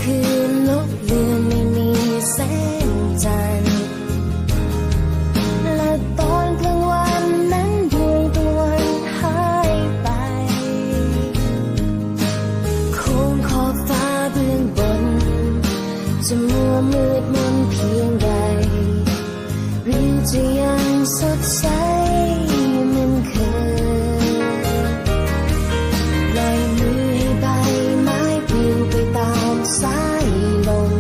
คืนลบเลือนไม่มีแสงจันทร์และตอนกลางวันนั้นดวงตะวันหายไปโค้งขอบฟ้าเบื้องบนจะมัวมืดมนเพียงใดหรือจะยังสดใสเหมือนเคยปล่อยมือให้ใบไม้ปลิวไปตามสายลม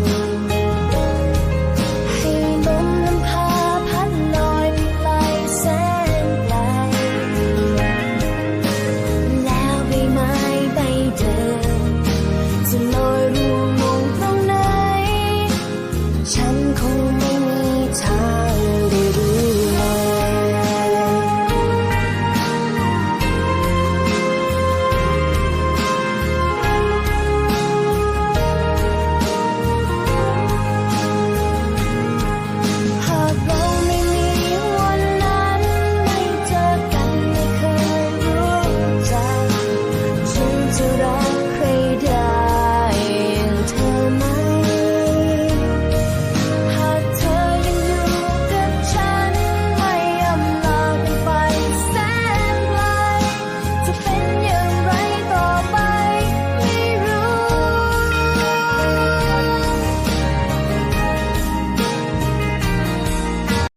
ให้ลมนำพาพัดลอยไปไกลแสนไกลแล้วใบไม้ใบเดิมจะลอยร่วง